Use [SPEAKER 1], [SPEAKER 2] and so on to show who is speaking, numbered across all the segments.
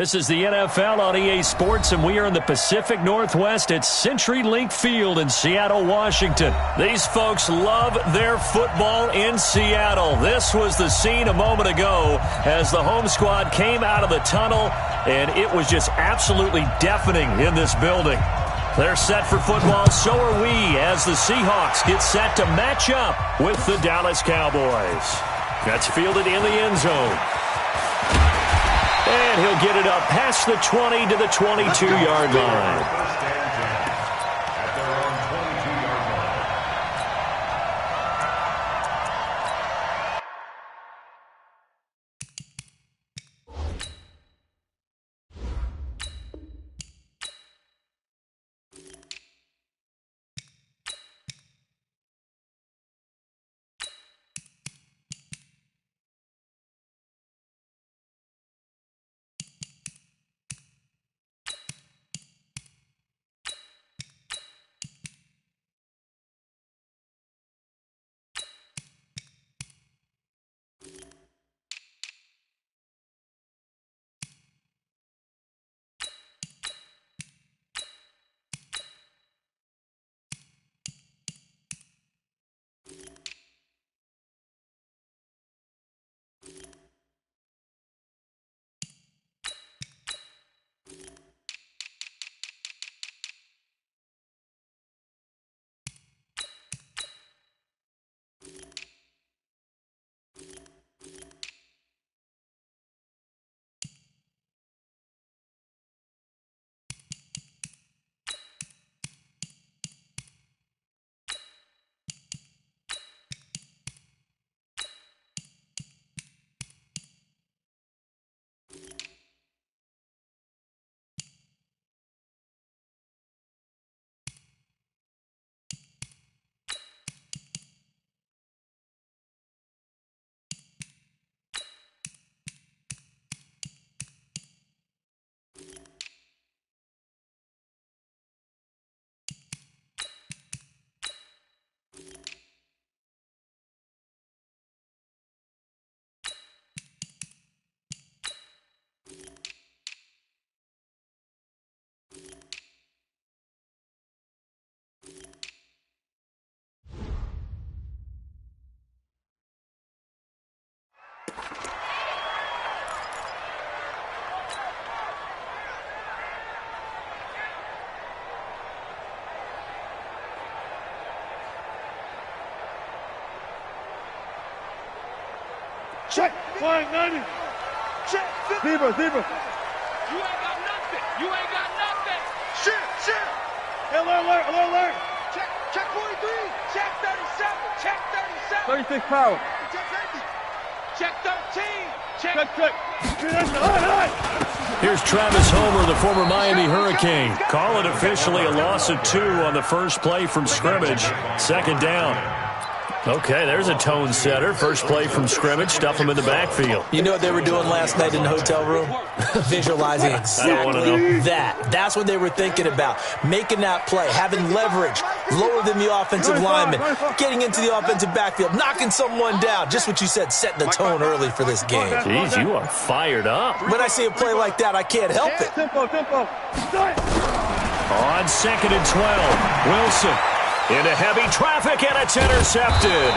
[SPEAKER 1] This is the NFL on EA Sports, and we are in the Pacific Northwest at CenturyLink Field in Seattle, Washington. These folks love their football in Seattle. This was the scene a moment ago as the home squad came out of the tunnel, and it was just absolutely deafening in this building. They're set for football, so are we, as the Seahawks get set to match up with the Dallas Cowboys. That's fielded in the end zone. And he'll get it up past the 20 to the 22-yard line.
[SPEAKER 2] Check, flying 90. Check, zebra.
[SPEAKER 3] You ain't got nothing.
[SPEAKER 2] Shit. Hey, alert.
[SPEAKER 3] Check 43. Check 37. Check 37.
[SPEAKER 2] 36 power.
[SPEAKER 3] Check 50. Check 13.
[SPEAKER 2] Check.
[SPEAKER 1] Here's Travis Homer, the former Miami Hurricane. Call it officially a loss of 2 on the first play from scrimmage. Second down. Okay, there's a tone setter. First play from scrimmage, stuff them in the backfield.
[SPEAKER 4] You know what they were doing last night in the hotel room? Visualizing exactly that. That's what they were thinking about. Making that play, having leverage, lower than the offensive lineman, getting into the offensive backfield, knocking someone down. Just what you said, setting the tone early for this game.
[SPEAKER 1] Jeez, you are fired up.
[SPEAKER 4] When I see a play like that, I can't help it.
[SPEAKER 2] Tempo.
[SPEAKER 1] On 2nd and 12, Wilson into heavy traffic, and it's intercepted.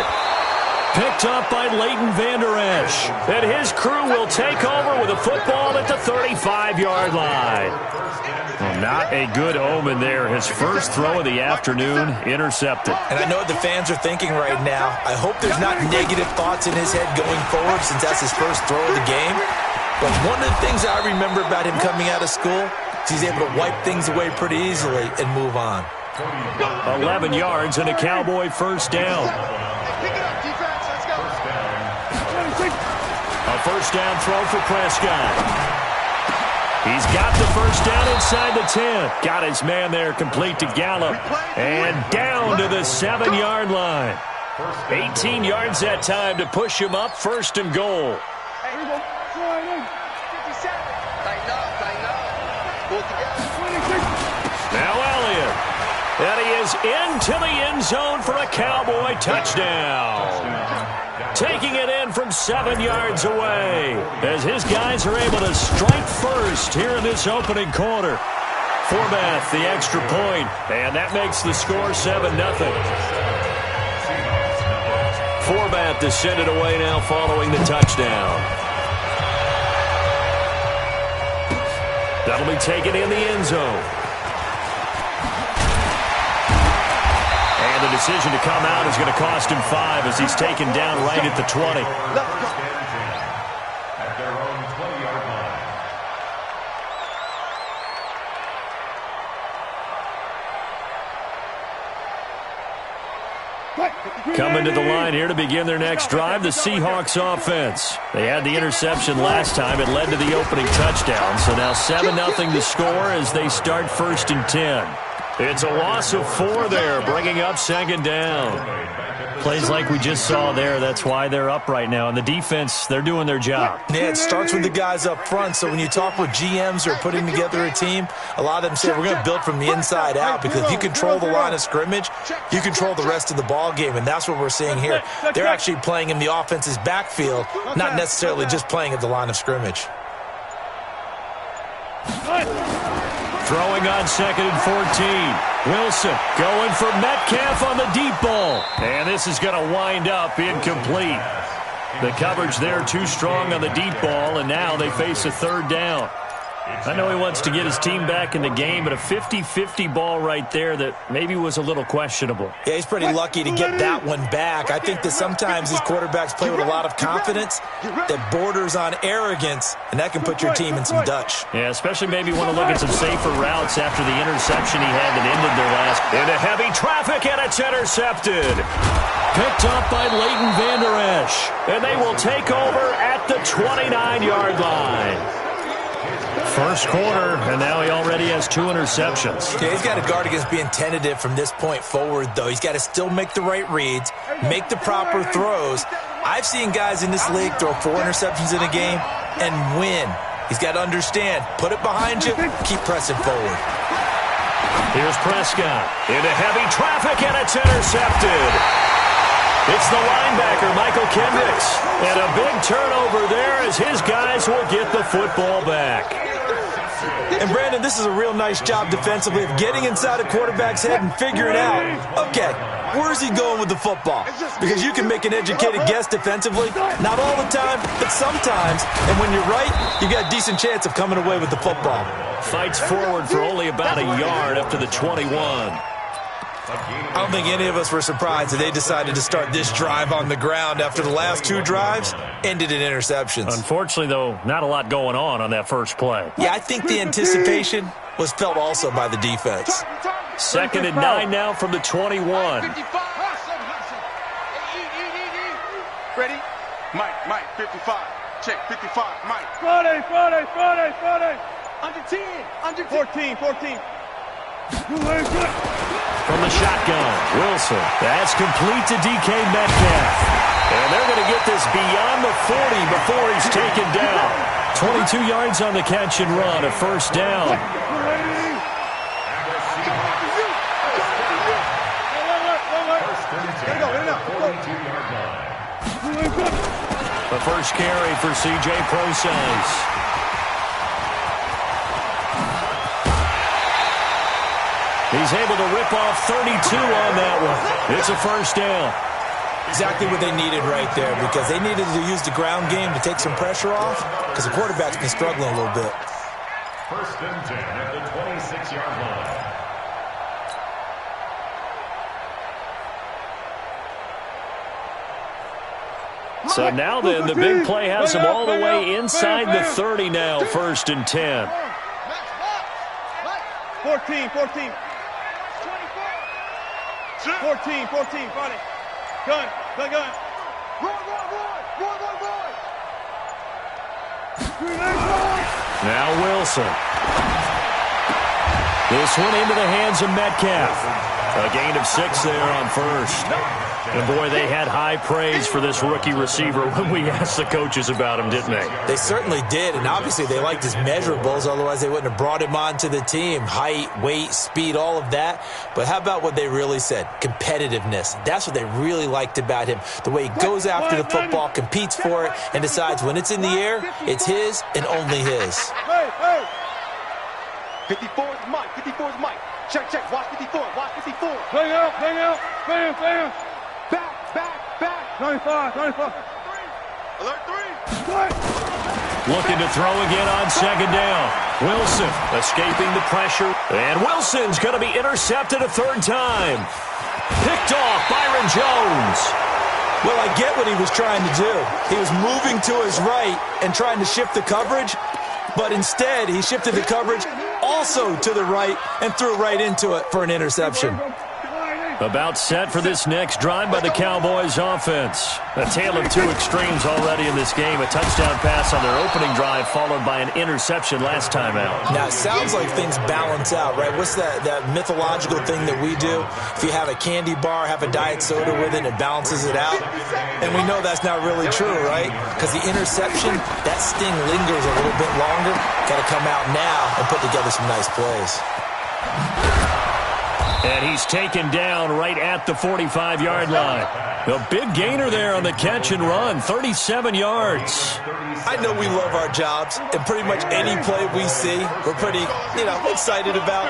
[SPEAKER 1] Picked up by Leighton Vander Esch. And his crew will take over with a football at the 35-yard line. Well, not a good omen there. His first throw of the afternoon intercepted.
[SPEAKER 4] And I know what the fans are thinking right now. I hope there's not negative thoughts in his head going forward since that's his first throw of the game. But one of the things I remember about him coming out of school is he's able to wipe things away pretty easily and move on.
[SPEAKER 1] 11 yards and a Cowboy first down.
[SPEAKER 3] Pick it up, defense. Let's go.
[SPEAKER 1] A first down throw for Prescott. He's got the first down inside the 10. Got his man there complete to Gallup. And down to the 7-yard line. 18 yards that time to push him up, first and goal.
[SPEAKER 3] Hey, 57. Tighten up. Pull it together.
[SPEAKER 1] Now Elliott. And he is into the end zone for a Cowboy touchdown. Taking it in from 7 yards away as his guys are able to strike first here in this opening quarter. Forbath, the extra point, and that makes the score 7-0. Forbath to send it away now following the touchdown. That'll be taken in the end zone. And the decision to come out is going to cost him 5 as he's taken down right at the 20. Coming to the line here to begin their next drive, the Seahawks offense. They had the interception last time. It led to the opening touchdown. So now 7-0 to score as they start 1st and 10. It's a loss of 4 there, bringing up 2nd down. Plays like we just saw there. That's why they're up right now. And the defense, they're doing their job.
[SPEAKER 4] Yeah, it starts with the guys up front. So when you talk with GMs who are putting together a team, a lot of them say we're going to build from the inside out, because if you control the line of scrimmage, you control the rest of the ball game. And that's what we're seeing here. They're actually playing in the offense's backfield, not necessarily just playing at the line of scrimmage.
[SPEAKER 1] Throwing on 2nd and 14. Wilson going for Metcalf on the deep ball. And this is going to wind up incomplete. The coverage there too strong on the deep ball, and now they face a 3rd down. I know he wants to get his team back in the game, but a 50-50 ball right there that maybe was a little questionable.
[SPEAKER 4] Yeah, he's pretty lucky to get that one back. I think that sometimes these quarterbacks play with a lot of confidence that borders on arrogance, and that can put your team in some Dutch.
[SPEAKER 1] Yeah, especially maybe want to look at some safer routes after the interception he had that ended their last. Into heavy traffic, and it's intercepted. Picked up by Leighton Vander Esch, and they will take over at the 29-yard line. First quarter, and now he already has 2 interceptions.
[SPEAKER 4] Yeah, he's got to guard against being tentative from this point forward, though. He's got to still make the right reads, make the proper throws. I've seen guys in this league throw 4 interceptions in a game and win. He's got to understand, put it behind you, keep pressing forward.
[SPEAKER 1] Here's Prescott into heavy traffic, and it's intercepted. It's the linebacker, Michael Kendricks. And a big turnover there as his guys will get the football back.
[SPEAKER 4] And, Brandon, this is a real nice job defensively of getting inside a quarterback's head and figuring out, okay, where's he going with the football? Because you can make an educated guess defensively, not all the time, but sometimes. And when you're right, you got a decent chance of coming away with the football.
[SPEAKER 1] Fights forward for only about a yard up to the 21.
[SPEAKER 4] I don't think any of us were surprised that they decided to start this drive on the ground after the last 2 drives ended in interceptions.
[SPEAKER 1] Unfortunately, though, not a lot going on that first play.
[SPEAKER 4] Yeah, I think the anticipation was felt also by the defense.
[SPEAKER 1] 2nd and 9 now from the 21.
[SPEAKER 3] Ready? Mike, 55. Check, 55, Mike.
[SPEAKER 2] Friday.
[SPEAKER 3] Under 10.
[SPEAKER 2] 14.
[SPEAKER 1] From the shotgun, Wilson. That's complete to DK Metcalf. And they're going to get this beyond the 40 before he's taken down. 22 yards on the catch and run, a 1st down. The first carry for C.J. Prosise. He's able to rip off 32 on that one. It's a 1st down.
[SPEAKER 4] Exactly what they needed right there, because they needed to use the ground game to take some pressure off, because the quarterback's been struggling a little bit.
[SPEAKER 5] 1st and 10 at the 26-yard line.
[SPEAKER 1] So now then, the big play has them all the way inside the 30 now, 1st and 10.
[SPEAKER 2] 14. 14, Friday. Gun.
[SPEAKER 3] Roy.
[SPEAKER 1] Now Wilson. This one into the hands of Metcalf. A gain of 6 there on 1st. And boy, they had high praise for this rookie receiver when we asked the coaches about him, didn't they?
[SPEAKER 4] They certainly did, and obviously they liked his measurables, otherwise they wouldn't have brought him onto the team. Height, weight, speed, all of that. But how about what they really said? Competitiveness. That's what they really liked about him. The way he goes after the football, competes for it, and decides when it's in the air, it's his and only his.
[SPEAKER 3] Hey, hey. 54 is Mike. 54 is Mike. Check, check. Watch 54. Watch 54.
[SPEAKER 2] Hang out, hang out. Bam, bam.
[SPEAKER 3] Back, back, back.
[SPEAKER 2] 95, 95.
[SPEAKER 3] Alert 3.
[SPEAKER 2] What?
[SPEAKER 1] Looking to throw again on second down. Wilson escaping the pressure. And Wilson's going to be intercepted a third time. Picked off Byron Jones.
[SPEAKER 4] Well, I get what he was trying to do. He was moving to his right and trying to shift the coverage, but instead he shifted the coverage also to the right and threw right into it for an interception.
[SPEAKER 1] About set for this next drive by the Cowboys offense. A tale of two extremes already in this game. A touchdown pass on their opening drive followed by an interception last time out.
[SPEAKER 4] Now, it sounds like things balance out, right? What's that mythological thing that we do? If you have a candy bar, have a diet soda with it, it balances it out. And we know that's not really true, right? Because the interception, that sting lingers a little bit longer. Got to come out now and put together some nice plays.
[SPEAKER 1] And he's taken down right at the 45-yard line. A big gainer there on the catch and run, 37 yards.
[SPEAKER 4] I know we love our jobs, and pretty much any play we see, we're pretty, excited about.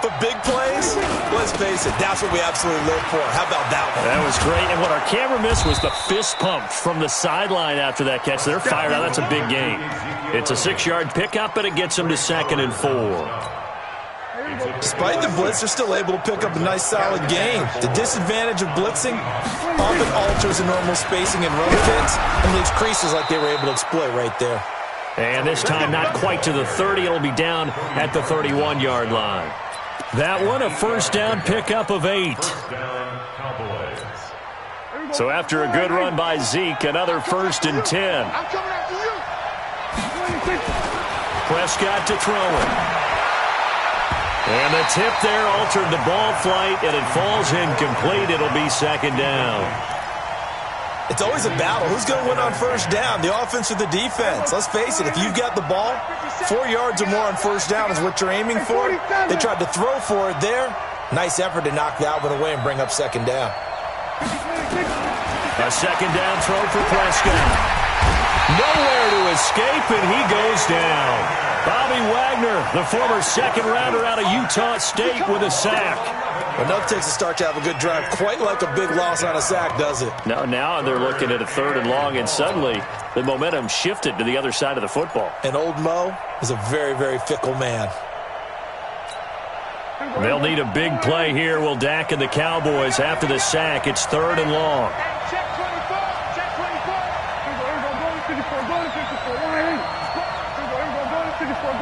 [SPEAKER 4] But big plays, let's face it, that's what we absolutely live for. How about that one?
[SPEAKER 1] That was great, and what our camera missed was the fist pump from the sideline after that catch. They're fired out. That's a big gain. It's a 6-yard pickup, and it gets them to 2nd and 4.
[SPEAKER 4] Despite the blitz, they're still able to pick up a nice solid gain. The disadvantage of blitzing often alters the normal spacing and run fits and leaves creases like they were able to exploit right there.
[SPEAKER 1] And this time not quite to the 30. It'll be down at the 31-yard line. That one a first down pickup of 8. So after a good run by Zeke, another 1st and 10.
[SPEAKER 3] I'm coming after you.
[SPEAKER 1] Prescott to throw it. And the tip there altered the ball flight, and it falls incomplete. It'll be 2nd down.
[SPEAKER 4] It's always a battle. Who's going to win on first down, the offense or the defense? Let's face it, if you've got the ball, 4 yards or more on first down is what you're aiming for. They tried to throw for it there. Nice effort to knock that one away and bring up 2nd down.
[SPEAKER 1] A 2nd down throw for Prescott. Nowhere to escape, and he goes down. Bobby Wagner, the former 2nd rounder out of Utah State, with a sack.
[SPEAKER 4] Well, enough takes a start to have a good drive. Quite like a big loss on a sack, does it?
[SPEAKER 1] No, now they're looking at a 3rd and long, and suddenly the momentum shifted to the other side of the football.
[SPEAKER 4] And old Mo is a very, very fickle man.
[SPEAKER 1] They'll need a big play here, will Dak and the Cowboys. After the sack, it's 3rd and long.
[SPEAKER 3] Check 24. Check 24.
[SPEAKER 2] Go to 54, line 8. Go to 54,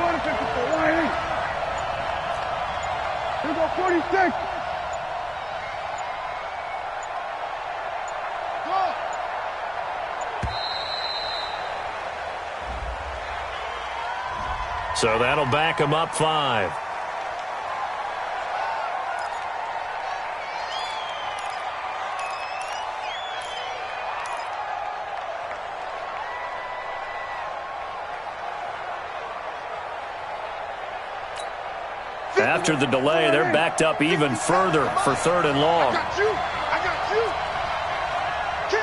[SPEAKER 2] line 8. Here we go, 46.
[SPEAKER 1] So that'll back him up 5. After the delay, they're backed up even further for 3rd and long.
[SPEAKER 3] I got you. Kill.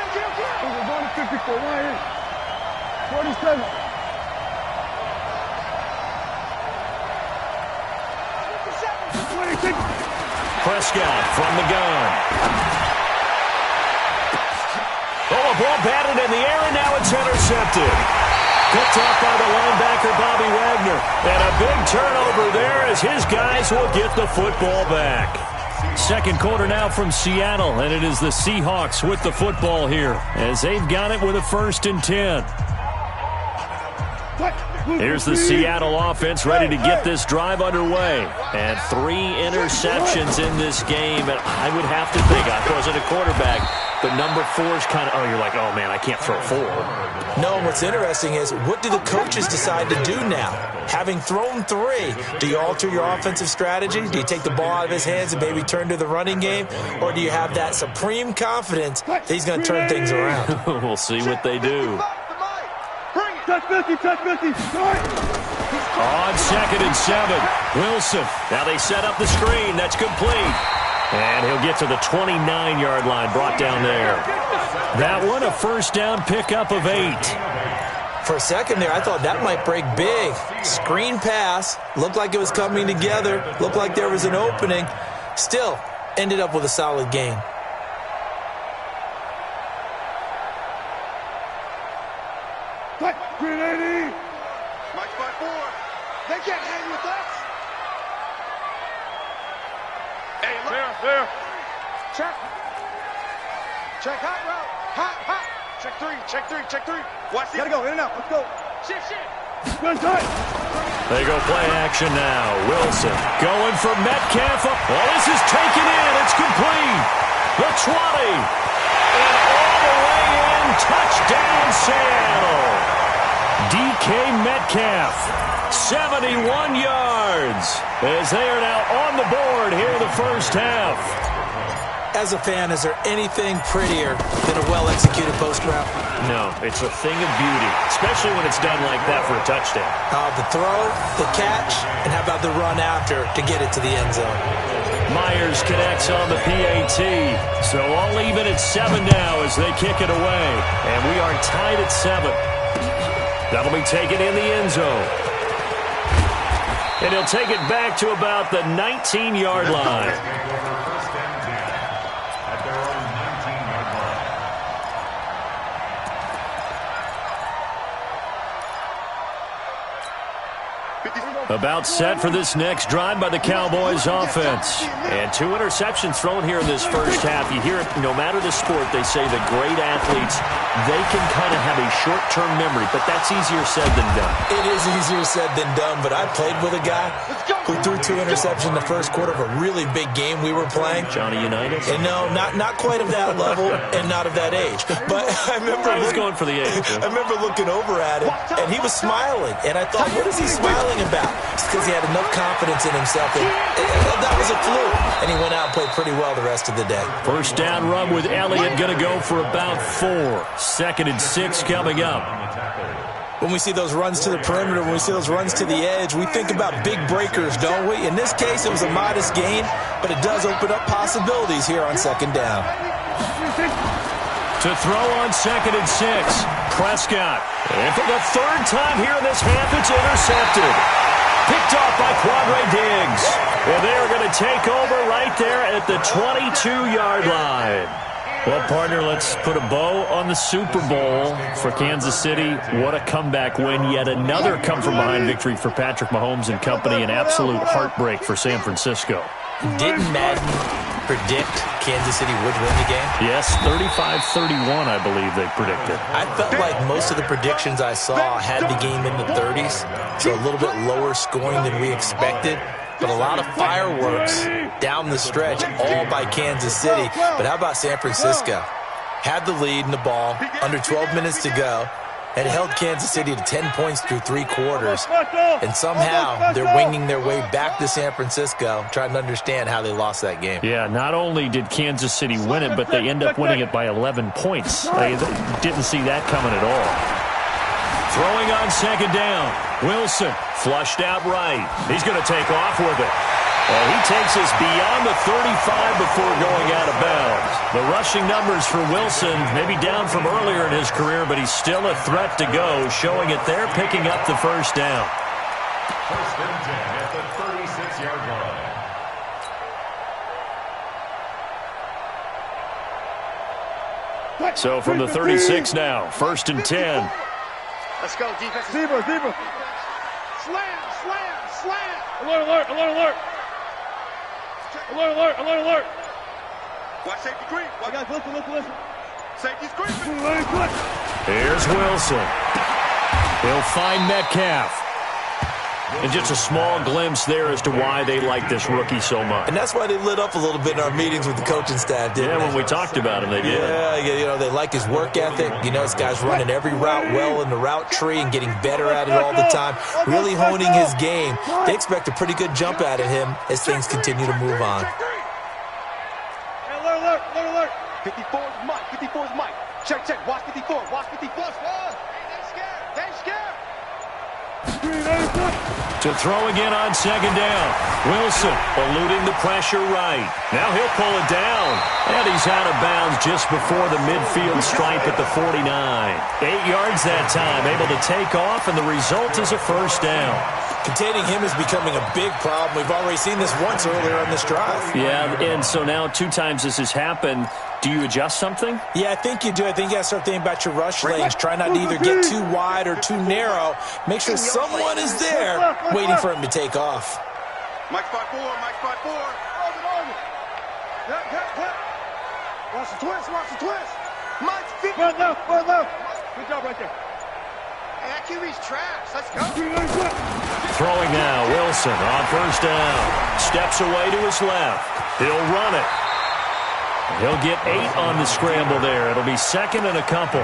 [SPEAKER 2] We're going to 54, line 8. 47.
[SPEAKER 1] Prescott from the gun. Oh, a ball batted in the air, and now it's intercepted. Picked off by the linebacker, Bobby Wagner. And a big turnover there as his guys will get the football back. 2nd quarter now from Seattle, and it is the Seahawks with the football here as they've got it with a 1st and 10. Here's the Seattle offense ready to get this drive underway. And 3 interceptions in this game. And I would have to think, I wasn't a quarterback, But number 4 is kind of, you're like, oh, man, I can't throw 4.
[SPEAKER 4] No, what's interesting is, what do the coaches decide to do now? Having thrown 3, do you alter your offensive strategy? Do you take the ball out of his hands and maybe turn to the running game? Or do you have that supreme confidence that he's going to turn things around?
[SPEAKER 1] We'll see what they do.
[SPEAKER 2] Touch 50, touch 50.
[SPEAKER 1] On 2nd and 7, Wilson. Now they set up the screen. That's complete. And he'll get to the 29-yard line, brought down there. That one, a first down pickup of 8.
[SPEAKER 4] For a second there, I thought that might break big. Screen pass. Looked like it was coming together. Looked like there was an opening. Still, ended up with a solid gain.
[SPEAKER 2] Green 80.
[SPEAKER 3] Mike by 4. They can't hang with us. Hey, look.
[SPEAKER 2] There.
[SPEAKER 3] Check. Check hot route. Hot. Check 3. Watch the.
[SPEAKER 2] Gotta go, in and out. Let's go.
[SPEAKER 3] Shit.
[SPEAKER 2] Good time.
[SPEAKER 1] They go play action now. Wilson going for Metcalf. Oh, this is taken in. It's complete. The 20. And all the way in. Touchdown, Seattle. DK Metcalf, 71 yards, as they are now on the board here in the first half.
[SPEAKER 4] As a fan, is there anything prettier than a well-executed post route?
[SPEAKER 1] No, it's a thing of beauty, especially when it's done like that for a touchdown.
[SPEAKER 4] The throw, the catch, and how about the run after to get it to the end zone?
[SPEAKER 1] Myers connects on the PAT, so all even at 7 now as they kick it away. And we are tied at 7. That'll be taken in the end zone. And he'll take it back to about the 19-yard line. About set for this next drive by the Cowboys offense. And 2 interceptions thrown here in this first half. You hear it, no matter the sport, they say the great athletes, they can kind of have a short-term memory, but that's easier said than done.
[SPEAKER 4] It is easier said than done, but I played with a guy who threw 2 interceptions in the first quarter of a really big game we were playing.
[SPEAKER 1] Johnny Unitas?
[SPEAKER 4] And no, not quite of that level and not of that age. But I was
[SPEAKER 1] going for the age.
[SPEAKER 4] I remember looking over at him, and he was smiling. And I thought, what is he smiling about? It's because he had enough confidence in himself that was a fluke. And he went out and played pretty well the rest of the day.
[SPEAKER 1] First down run with Elliott, going to go for about 4. 2nd and 6 coming up.
[SPEAKER 4] When we see those runs to the perimeter, when we see those runs to the edge, we think about big breakers, don't we? In this case, it was a modest gain, but it does open up possibilities here on 2nd down.
[SPEAKER 1] To throw on 2nd and 6, Prescott. And for the 3rd time here in this half, it's intercepted. Picked off by Quadre Diggs. And they're going to take over right there at the 22-yard line. Well, partner, let's put a bow on the Super Bowl for Kansas City. What a comeback win. Yet another come-from-behind victory for Patrick Mahomes and company. An absolute heartbreak for San Francisco.
[SPEAKER 4] Didn't Madden predict Kansas City would win the game?
[SPEAKER 1] Yes, 35-31, I believe they predicted.
[SPEAKER 4] I felt like most of the predictions I saw had the game in the 30s, so a little bit lower scoring than we expected. But a lot of fireworks down the stretch, all by Kansas City. But how about San Francisco? Had the lead in the ball, under 12 minutes to go, and held Kansas City to 10 points through 3 quarters. And somehow they're winging their way back to San Francisco, trying to understand how they lost that game.
[SPEAKER 1] Yeah, not only did Kansas City win it, but they end up winning it by 11 points. They didn't see that coming at all. Throwing on 2nd down. Wilson flushed out right. He's going to take off with it. And he takes us beyond the 35 before going out of bounds. The rushing numbers for Wilson maybe down from earlier in his career, but he's still a threat to go, showing it there, picking up the first down.
[SPEAKER 5] 1st and 10 at the 36-yard line.
[SPEAKER 1] So from the 36 now, 1st and 10.
[SPEAKER 3] Let's go, defense.
[SPEAKER 2] Zebra.
[SPEAKER 3] Slam.
[SPEAKER 2] Alert.
[SPEAKER 3] Watch safety green.
[SPEAKER 2] Guys, listen.
[SPEAKER 3] Safety's green.
[SPEAKER 1] Here's Wilson. He'll find Metcalf. And just a small glimpse there as to why they like this rookie so much.
[SPEAKER 4] And that's why they lit up a little bit in our meetings with the coaching staff, didn't they?
[SPEAKER 1] When we talked about him, they did.
[SPEAKER 4] Yeah, they like his work ethic. This guy's running every route well in the route tree and getting better at it all the time, really honing his game. They expect a pretty good jump out of him as things continue to move on.
[SPEAKER 2] Hey, alert.
[SPEAKER 3] 54 is Mike. 54 is Mike. Check. Watch 54. Watch 54. They scared.
[SPEAKER 1] To throw again on second down. Wilson eluding the pressure right. Now he'll pull it down. And he's out of bounds just before the midfield stripe at the 49. 8 yards that time, able to take off, and the result is a first down.
[SPEAKER 4] Containing him is becoming a big problem. We've already seen this once earlier on this drive.
[SPEAKER 1] Yeah, and so now 2 times this has happened. Do you adjust something?
[SPEAKER 4] Yeah, I think you do. I think you got to start thinking about your rush lanes. Try not to either get too wide or too narrow. Make sure someone is there waiting for him to take off.
[SPEAKER 3] Mike 5-4.
[SPEAKER 2] Watch the twist.
[SPEAKER 3] Mike 50.
[SPEAKER 2] Right left. Good job right there.
[SPEAKER 3] Hey, that QB's trash. Let's go.
[SPEAKER 1] Throwing now, Wilson on first down. Steps away to his left. He'll run it. He'll get 8 on the scramble there. It'll be second and a couple.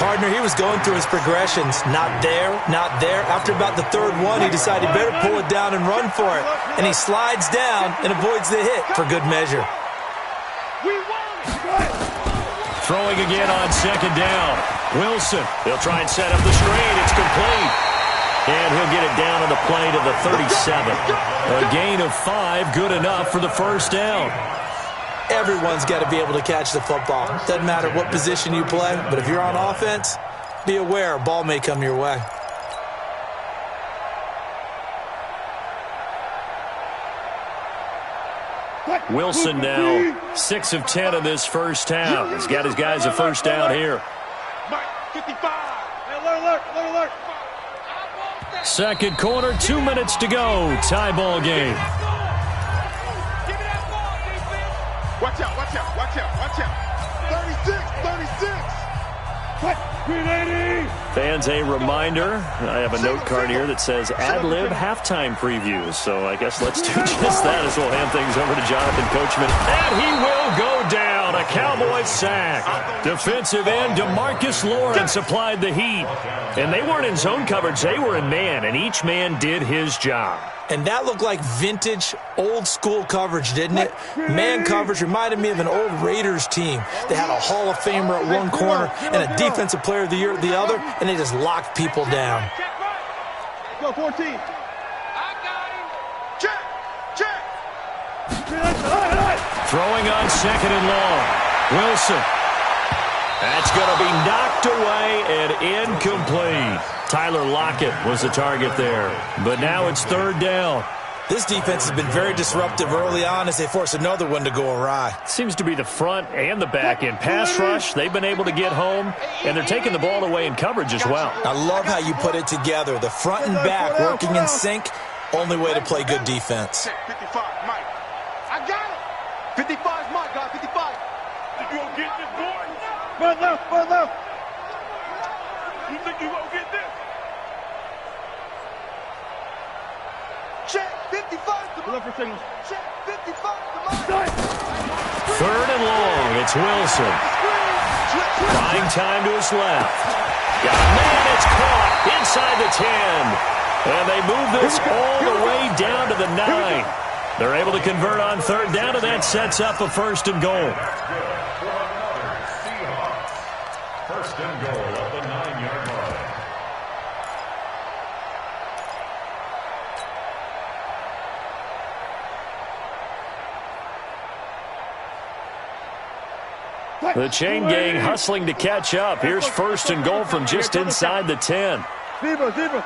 [SPEAKER 4] Partner, he was going through his progressions. Not there. After about the third one, he decided he better pull it down and run for it. And he slides down and avoids the hit for good measure.
[SPEAKER 1] Throwing again on second down. Wilson, he'll try and set up the screen. It's complete. And he'll get it down on the play to the 37. A gain of 5, good enough for the first down.
[SPEAKER 4] Everyone's got to be able to catch the football. Doesn't matter what position you play, but if you're on offense, be aware a ball may come your way.
[SPEAKER 1] Wilson now 6 of 10 in this first half. He's got his guys a first down here.
[SPEAKER 2] Mike 55. Hey, alert.
[SPEAKER 1] Second quarter, 2 minutes to go. Tie ball game.
[SPEAKER 3] Watch out. 36.
[SPEAKER 2] Green 80.
[SPEAKER 1] Fans, a reminder, I have a note card here that says ad-lib halftime previews. So I guess let's do just that as we'll hand things over to Jonathan Coachman. And he will go down. A Cowboys sack. Defensive end DeMarcus Lawrence applied the heat. And they weren't in zone coverage. They were in man, and each man did his job.
[SPEAKER 4] And that looked like vintage, old-school coverage, didn't it? Man coverage reminded me of an old Raiders team. They had a Hall of Famer at one corner and a Defensive Player of the Year at the other, and they just locked people down.
[SPEAKER 2] Go 14.
[SPEAKER 3] I got him. Check.
[SPEAKER 1] Throwing on second and long. Wilson. That's going to be knocked away and incomplete. Tyler Lockett was the target there. But now it's third down.
[SPEAKER 4] This defense has been very disruptive early on as they force another one to go awry.
[SPEAKER 1] Seems to be the front and the back end. Pass rush, they've been able to get home, and they're taking the ball away in coverage as well.
[SPEAKER 4] I love how you put it together. The front and back working in sync, only way to play good defense.
[SPEAKER 3] 55, Mike. I got it. 55 is Mike, guys. 55.
[SPEAKER 2] You gonna get this, boy? Front left. You think you gonna get this?
[SPEAKER 3] Check. 55 to
[SPEAKER 2] Look for signals.
[SPEAKER 3] Check. 55 to Mike.
[SPEAKER 1] Third and long, it's Wilson. Buying time to his left. Got a man, it's caught inside the 10. And they move this all the way down to the 9. They're able to convert on third down, and that sets up a first and goal.
[SPEAKER 5] First and goal at the 9-yard line.
[SPEAKER 1] The chain gang hustling to catch up. Here's first and goal from just inside the 10.
[SPEAKER 2] Zebra.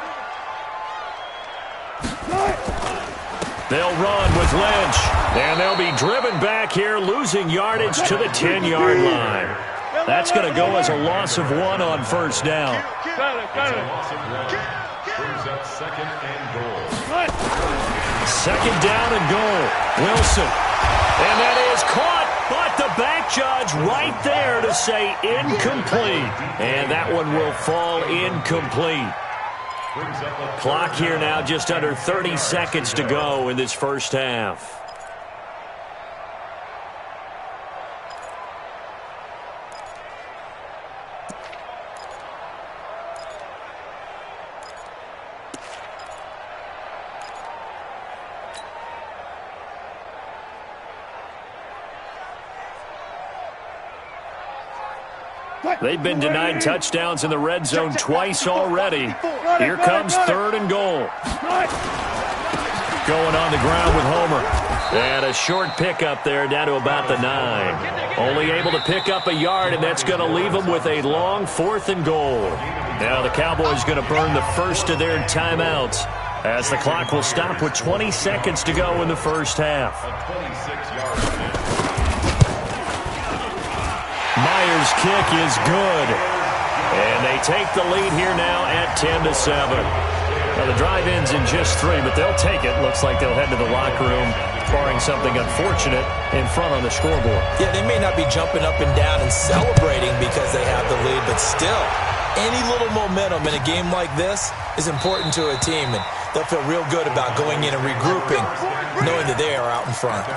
[SPEAKER 1] They'll run with Lynch, and they'll be driven back here, losing yardage to the 10-yard line. That's going to go as a loss of 1 on first down.
[SPEAKER 2] Got it.
[SPEAKER 5] Loss of 1. Brings up second and goal.
[SPEAKER 1] Second down and goal. Wilson. And that is caught, but the back judge right there to say incomplete. And that one will fall incomplete.
[SPEAKER 5] brings up the
[SPEAKER 1] Clock here now, just under 30 seconds to go in this first half. They've been denied touchdowns in the red zone twice already. Here comes 3rd and goal. Going on the ground with Homer. And a short pickup there down to about the 9. Only able to pick up a yard, and that's going to leave them with a long 4th and goal. Now the Cowboys going to burn the first of their timeouts as the clock will stop with 20 seconds to go in the first half.
[SPEAKER 5] a 26-yard finish.
[SPEAKER 1] Myers' kick is good. And they take the lead here now at 10-7. Now the drive ends in just 3, but they'll take it. Looks like they'll head to the locker room, barring something unfortunate in front on the scoreboard.
[SPEAKER 4] Yeah, they may not be jumping up and down and celebrating because they have the lead, but still, any little momentum in a game like this is important to a team, and they'll feel real good about going in and regrouping, knowing that they are out in front.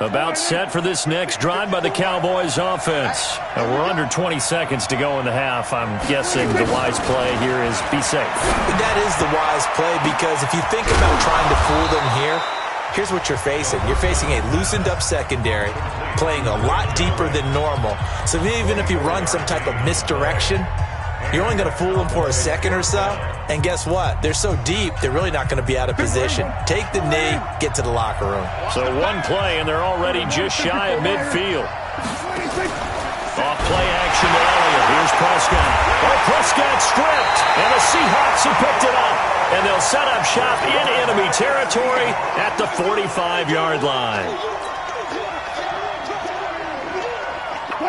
[SPEAKER 1] About set for this next drive by the Cowboys offense. And we're under 20 seconds to go in the half. I'm guessing the wise play here is be safe.
[SPEAKER 4] That is the wise play, because if you think about trying to fool them here, here's what you're facing. You're facing a loosened up secondary, playing a lot deeper than normal. So even if you run some type of misdirection, you're only going to fool them for a second or so. And guess what? They're so deep, they're really not going to be out of position. Take the knee, get to the locker room.
[SPEAKER 1] So one play, and they're already just shy of midfield. Off play action to Elliott. Here's Prescott. Oh, Prescott stripped, and the Seahawks have picked it up. And they'll set up shop in enemy territory at the 45-yard line.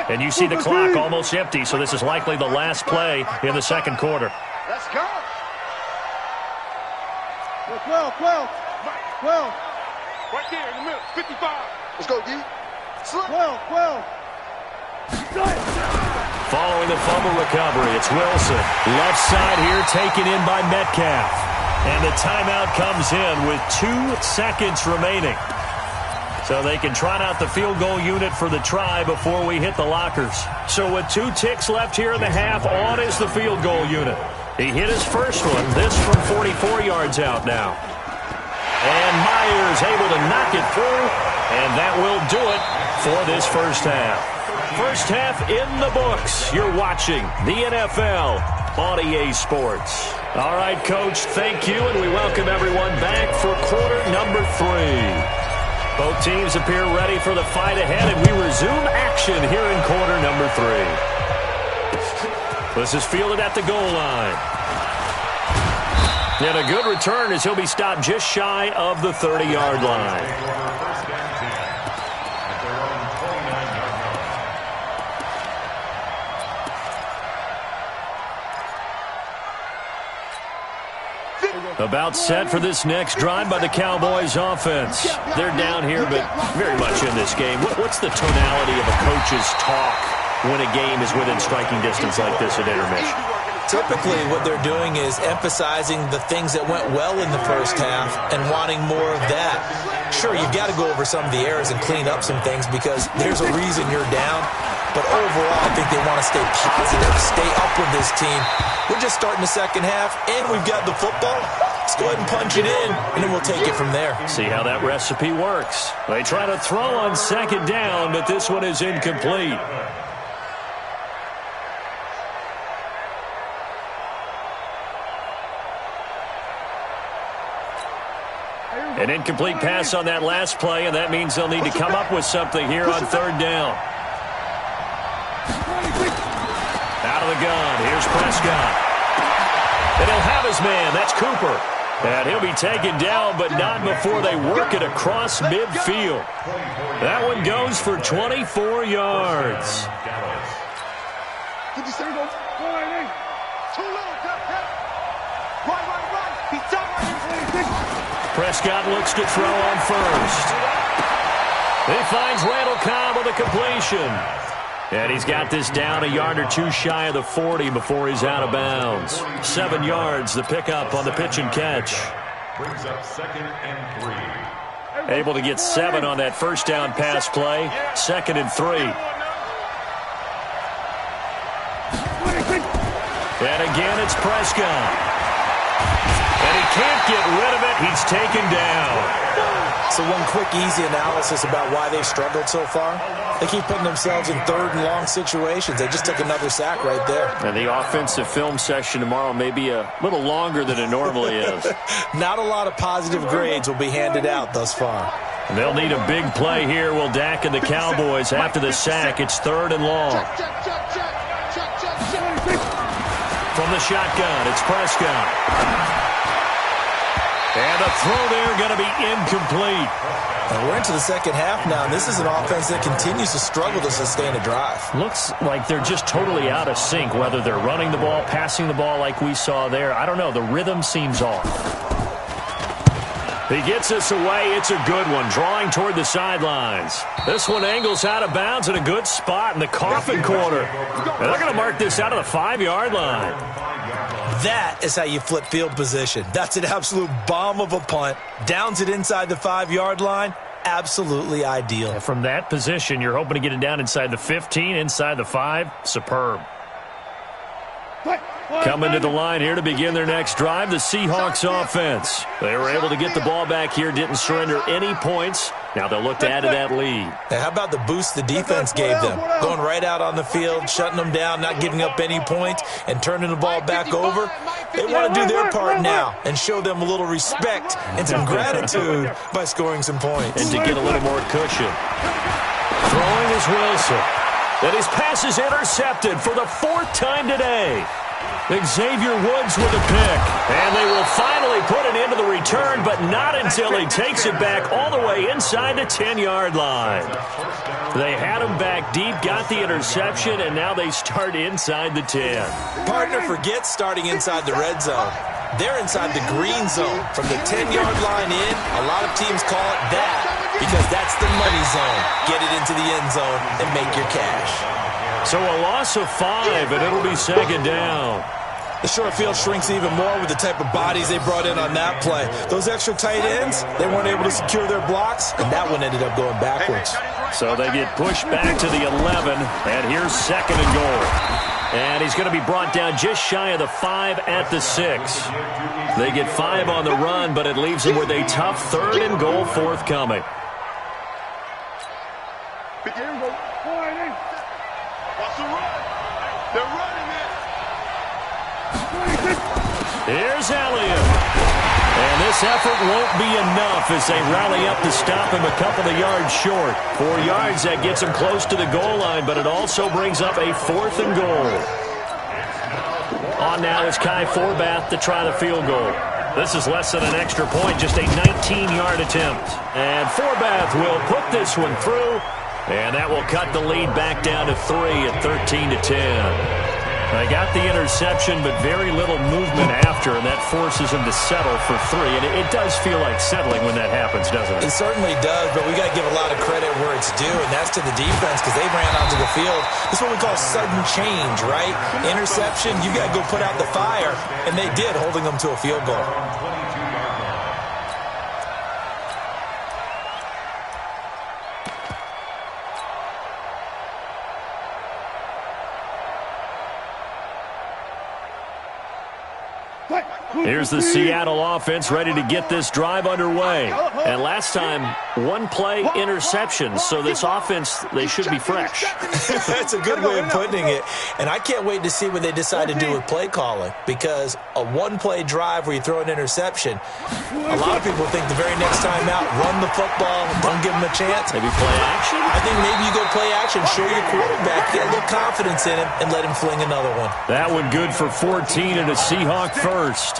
[SPEAKER 1] And you see the clock almost empty, so this is likely the last play in the second quarter.
[SPEAKER 2] Let's go. 12. Right there in the middle, 55.
[SPEAKER 3] Let's go, D.
[SPEAKER 2] 12.
[SPEAKER 1] Following the fumble recovery, it's Wilson. Left side here taken in by Metcalf. And the timeout comes in with 2 seconds remaining. So they can trot out the field goal unit for the try before we hit the lockers. So with 2 ticks left here in the half, on is the field goal unit. He hit his first one, this from 44 yards out now. And Myers able to knock it through, and that will do it for this first half. First half in the books. You're watching the NFL on EA Sports. All right, Coach, thank you, and we welcome everyone back for quarter number 3. Both teams appear ready for the fight ahead, and we resume action here in quarter number 3. This is fielded at the goal line. And a good return as he'll be stopped just shy of the 30-yard line. About set for this next drive by the Cowboys offense. They're down here, but very much in this game. What's the tonality of a coach's talk when a game is within striking distance like this at intermission?
[SPEAKER 4] Typically, what they're doing is emphasizing the things that went well in the first half and wanting more of that. Sure, you've got to go over some of the errors and clean up some things because there's a reason you're down. But overall, I think they want to stay positive, stay up with this team. We're just starting the second half, and we've got the football. Let's go ahead and punch it in, and then we'll take it from there.
[SPEAKER 1] See how that recipe works. They try to throw on second down, but this one is incomplete. An incomplete pass on that last play, and that means they'll need to come up with something here on third down. Out of the gun, here's Prescott. And he'll have his man, that's Cooper. And he'll be taken down, but not before they work it across midfield. That one goes for 24 yards.
[SPEAKER 2] Too low, right.
[SPEAKER 1] Prescott looks to throw on first. He finds Randall Cobb with a completion. And he's got this down a yard or two shy of the 40 before he's out of bounds. 7 yards, the pickup on the pitch and catch.
[SPEAKER 5] Brings up 2nd and 3.
[SPEAKER 1] Able to get 7 on that first down pass play. 2nd and 3. And again, it's Prescott. And he can't get rid of it. He's taken down.
[SPEAKER 4] So one quick, easy analysis about why they've struggled so far. They keep putting themselves in 3rd and long situations. They just took another sack right there.
[SPEAKER 1] And the offensive film session tomorrow may be a little longer than it normally is.
[SPEAKER 4] Not a lot of positive grades will be handed out thus far.
[SPEAKER 1] And they'll need a big play here, will Dak and the Cowboys. After the sack, it's 3rd and long. From the shotgun, it's Prescott. And the throw there going to be incomplete.
[SPEAKER 4] And we're into the second half now, and this is an offense that continues to struggle to sustain a drive.
[SPEAKER 1] Looks like they're just totally out of sync, whether they're running the ball, passing the ball like we saw there. I don't know. The rhythm seems off. He gets this away. It's a good one, drawing toward the sidelines. This one angles out of bounds in a good spot in the coffin corner. And they're going to mark this out of the 5-yard line.
[SPEAKER 4] That is how you flip field position. That's an absolute bomb of a punt. Downs it inside the 5-yard line. Absolutely ideal.
[SPEAKER 1] And from that position, you're hoping to get it down inside the 15, inside the 5. Superb. Coming to the line here to begin their next drive, the Seahawks offense. They were able to get the ball back here, didn't surrender any points. Now they'll look to add to that lead.
[SPEAKER 4] Now, how about the boost the defense gave them? Going right out on the field, shutting them down, not giving up any points, and turning the ball back over. They want to do their part now and show them a little respect and some gratitude by scoring some points.
[SPEAKER 1] And to get a little more cushion. Throwing is Wilson. And his pass is intercepted for the 4th time today. Xavier Woods with a pick. And they will finally put an end to the return, but not until he takes it back all the way inside the 10-yard line. They had him back deep, got the interception, and now they start inside the 10.
[SPEAKER 4] Partner forgets starting inside the red zone. They're inside the green zone. From the 10-yard line in, a lot of teams call it that because that's the money zone. Get it into the end zone and make your cash.
[SPEAKER 1] So a loss of 5, and it'll be 2nd down.
[SPEAKER 4] The short field shrinks even more with the type of bodies they brought in on that play. Those extra tight ends, they weren't able to secure their blocks, and that one ended up going backwards.
[SPEAKER 1] So they get pushed back to the 11, and here's 2nd and goal. And he's going to be brought down just shy of the 5 at the 6. They get 5 on the run, but it leaves them with a tough 3rd and goal forthcoming.
[SPEAKER 3] They're running it.
[SPEAKER 1] Here's Elliott. And this effort won't be enough as they rally up to stop him a couple of yards short. 4 yards, that gets him close to the goal line, but it also brings up a 4th and goal. On now is Kai Forbath to try the field goal. This is less than an extra point, just a 19-yard attempt. And Forbath will put this one through. And that will cut the lead back down to 3 at 13-10. They got the interception, but very little movement after, and that forces them to settle for 3. And it does feel like settling when that happens, doesn't it?
[SPEAKER 4] It certainly does, but we got to give a lot of credit where it's due, and that's to the defense because they ran onto the field. This is what we call sudden change, right? Interception, you got to go put out the fire, and they did, holding them to a field goal.
[SPEAKER 1] Here's the Seattle offense ready to get this drive underway. And last time, 1-play interception. So this offense, they should be fresh.
[SPEAKER 4] That's a good way of putting it. And I can't wait to see what they decide to do with play calling. Because a 1-play drive where you throw an interception, a lot of people think the very next time out, run the football, don't give them a chance.
[SPEAKER 1] Maybe play action?
[SPEAKER 4] I think maybe you go play action, show your quarterback, get a little confidence in him, and let him fling another one.
[SPEAKER 1] That one good for 14 and a Seahawk first.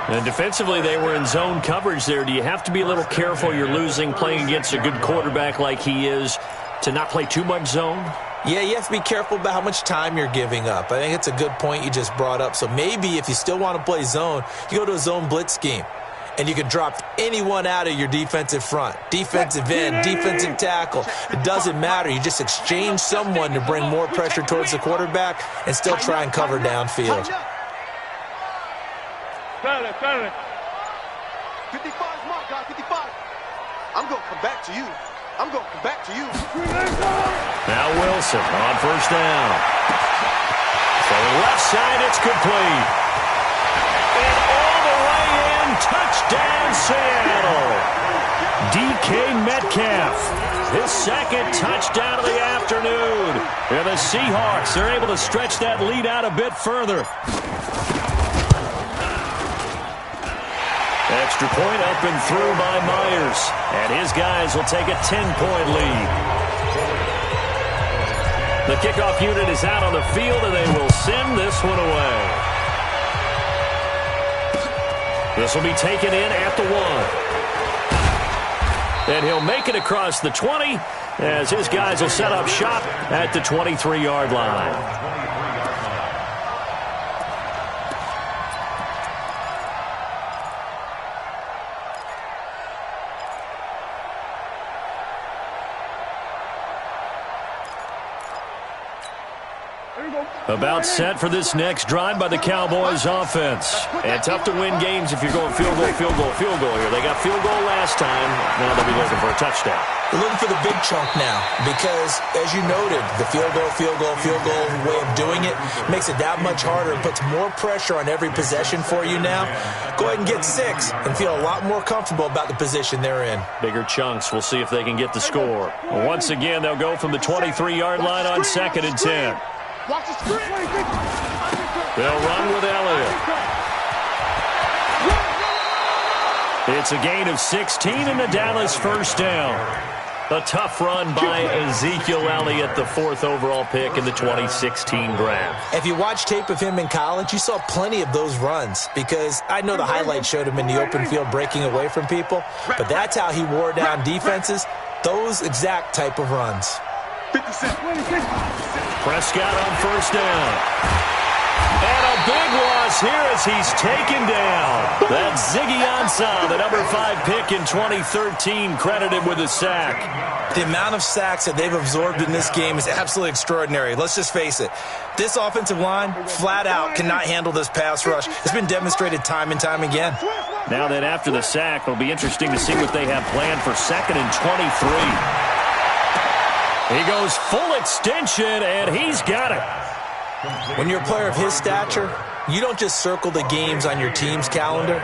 [SPEAKER 1] And defensively, they were in zone coverage there. Do you have to be a little careful? You're losing, playing against a good quarterback like he is, to not play too much zone?
[SPEAKER 4] Yeah, you have to be careful about how much time you're giving up. I think it's a good point you just brought up. So maybe if you still want to play zone, you go to a zone blitz scheme. and you can drop anyone out of your defensive front. Defensive end, defensive tackle. It doesn't matter. You just exchange someone to bring more pressure towards the quarterback and still try and cover downfield.
[SPEAKER 3] 55's mark, guys, 55. I'm going to come back to you. I'm going to come back to you.
[SPEAKER 1] Now Wilson on first down. From the left side, it's complete. And all the way in, touchdown Seattle. DK Metcalf, his second touchdown of the afternoon. And the Seahawks are able to stretch that lead out a bit further. Extra point up and through by Myers. And his guys will take a 10-point lead. The kickoff unit is out on the field, and they will send this one away. This will be taken in at the 1. And he'll make it across the 20 as his guys will set up shop at the 23-yard line. About set for this next drive by the Cowboys offense. And tough to win games if you're going field goal, field goal, field goal here. They got field goal last time. Now they'll be looking for a touchdown.
[SPEAKER 4] They're looking for the big chunk now because, as you noted, the field goal way of doing it makes it that much harder and puts more pressure on every possession for you now. Go ahead and get 6 and feel a lot more comfortable about the position they're in.
[SPEAKER 1] Bigger chunks. We'll see if they can get the score. Once again, they'll go from the 23-yard line on 2nd and 10.
[SPEAKER 2] Watch the screen.
[SPEAKER 1] They'll run with Elliott. It's a gain of 16 and a Dallas first down. A tough run by Ezekiel Elliott, the 4th overall pick in the 2016 draft.
[SPEAKER 4] If you watch tape of him in college, you saw plenty of those runs because I know the highlights showed him in the open field breaking away from people, but that's how he wore down defenses, those exact type of runs.
[SPEAKER 1] Prescott on first down. And a big loss here as he's taken down. That's Ziggy Ansah, the number 5 pick in 2013, credited with a sack.
[SPEAKER 4] The amount of sacks that they've absorbed in this game is absolutely extraordinary. Let's just face it. This offensive line, flat out, cannot handle this pass rush. It's been demonstrated time and time again.
[SPEAKER 1] Now then, after the sack, it'll be interesting to see what they have planned for 2nd and 23. He goes full extension, and he's got it.
[SPEAKER 4] When you're a player of his stature, you don't just circle the games on your team's calendar.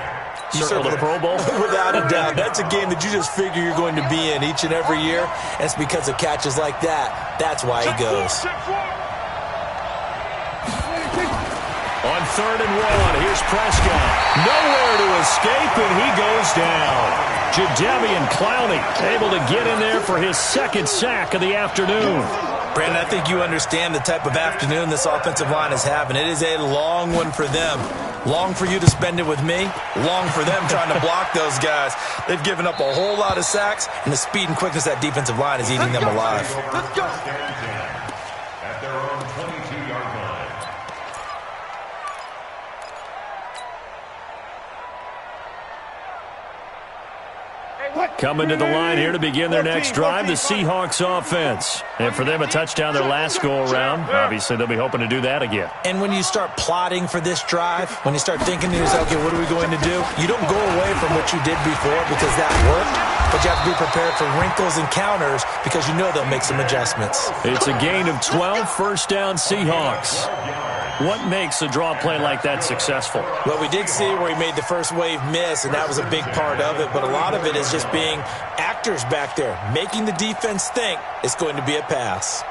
[SPEAKER 4] You
[SPEAKER 1] circle the Pro Bowl?
[SPEAKER 4] Without a doubt. That's a game that you just figure you're going to be in each and every year. And it's because of catches like that. That's why he goes.
[SPEAKER 1] On 3rd and 1, here's Prescott. Nowhere to escape, and he goes down. Jadeveon Clowney able to get in there for his 2nd sack of the afternoon.
[SPEAKER 4] Brandon, I think you understand the type of afternoon this offensive line is having. It is a long one for them. Long for you to spend it with me. Long for them trying to block those guys. They've given up a whole lot of sacks, and the speed and quickness of that defensive line is eating them alive.
[SPEAKER 3] Let's go.
[SPEAKER 5] At their own 22-yard line.
[SPEAKER 1] Coming to the line here to begin their next drive, the Seahawks offense. And for them, a touchdown their last go-around. Obviously, they'll be hoping to do that again.
[SPEAKER 4] And when you start plotting for this drive, when you start thinking to yourself, okay, what are we going to do? You don't go away from what you did before because that worked, but you have to be prepared for wrinkles and counters because you know they'll make some adjustments.
[SPEAKER 1] It's a gain of 12, first down Seahawks. What makes a draw play like that successful?
[SPEAKER 4] Well, we did see where he made the first wave miss, and that was a big part of it, but a lot of it is just being actors back there, making the defense think it's going to be a pass.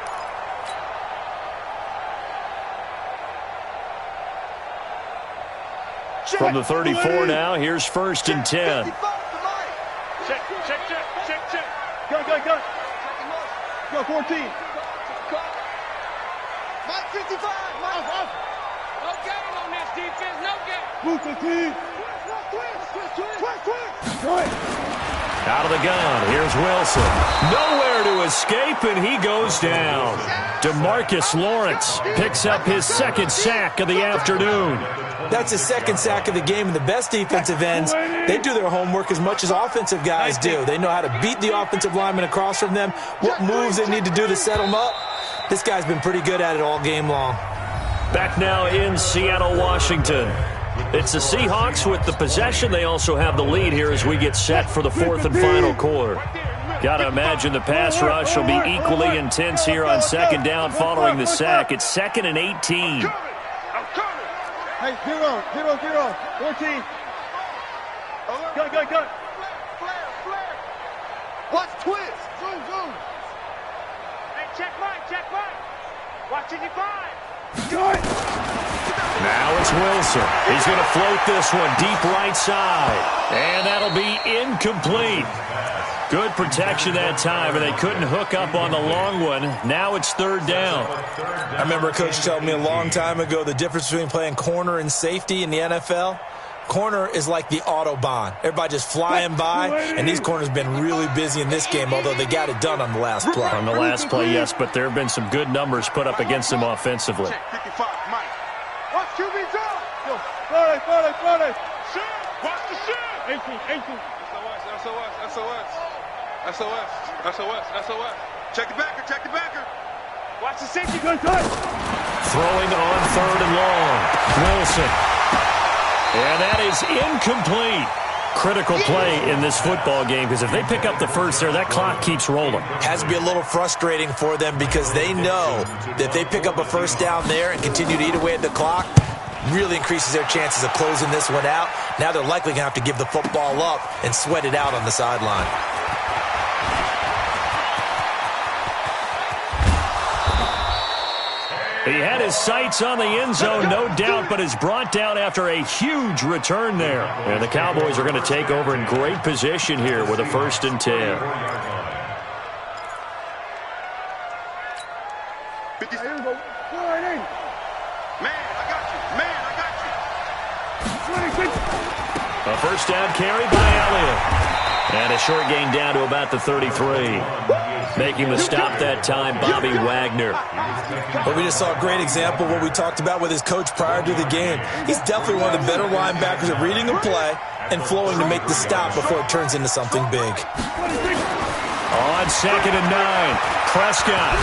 [SPEAKER 1] From the 34 now, here's 1st and 10.
[SPEAKER 2] Check. Go, 14. Mike, 55. Mike.
[SPEAKER 6] No game on this defense, no game.
[SPEAKER 2] Move 15. Twist.
[SPEAKER 1] Out of the gun, here's Wilson. Nowhere to escape, and he goes down. DeMarcus Lawrence picks up his second sack of the afternoon.
[SPEAKER 4] That's his second sack of the game, and the best defensive ends, they do their homework as much as offensive guys do. They know how to beat the offensive lineman across from them, what moves they need to do to set them up. This guy's been pretty good at it all game long.
[SPEAKER 1] Back now in Seattle, Washington. It's the Seahawks with the possession. They also have the lead here as we get set for the fourth and final quarter. Got to imagine the pass rush will be equally intense here on second down following the sack. It's 2nd and 18.
[SPEAKER 2] Hey, get on. 14. Cut.
[SPEAKER 3] Flare. Watch twist.
[SPEAKER 2] Zoom.
[SPEAKER 6] Hey, check right. Watch it, you find.
[SPEAKER 1] Now it's Wilson. He's going to float this one deep right side. And that'll be incomplete. Good protection that time, and they couldn't hook up on the long one. Now it's third down.
[SPEAKER 4] I remember a coach telling me a long time ago the difference between playing corner and safety in the NFL. Corner is like the Autobahn. Everybody just flying by, and these corners have been really busy in this game, although they got it done on the last play.
[SPEAKER 1] On the last play, yes, but there have been some good numbers put up against them offensively.
[SPEAKER 3] 55, Mike.
[SPEAKER 2] Watch QB drop. Yo, Friday.
[SPEAKER 6] Shoot. Watch the shoot.
[SPEAKER 2] 18.
[SPEAKER 3] SOS. Check the backer.
[SPEAKER 6] Watch the safety.
[SPEAKER 2] Good touch.
[SPEAKER 1] Throwing on third and long. Wilson. And that is incomplete. Critical play in this football game because if they pick up the first there, that clock keeps rolling.
[SPEAKER 4] Has to be a little frustrating for them because they know that if they pick up a first down there and continue to eat away at the clock, really increases their chances of closing this one out. Now they're likely going to have to give the football up and sweat it out on the sideline.
[SPEAKER 1] He had his sights on the end zone, no doubt, but is brought down after a huge return there. And the Cowboys are going to take over in great position here with a 1st and 10.
[SPEAKER 2] Here we go. 4-8.
[SPEAKER 3] Man, I got you.
[SPEAKER 2] 26.
[SPEAKER 1] A first down carry by Elliott. And a short gain down to about the 33. Making the stop that time, Bobby Wagner.
[SPEAKER 4] But we just saw a great example of what we talked about with his coach prior to the game. He's definitely one of the better linebackers at reading a play and flowing to make the stop before it turns into something big.
[SPEAKER 1] On 2nd and 9, Prescott.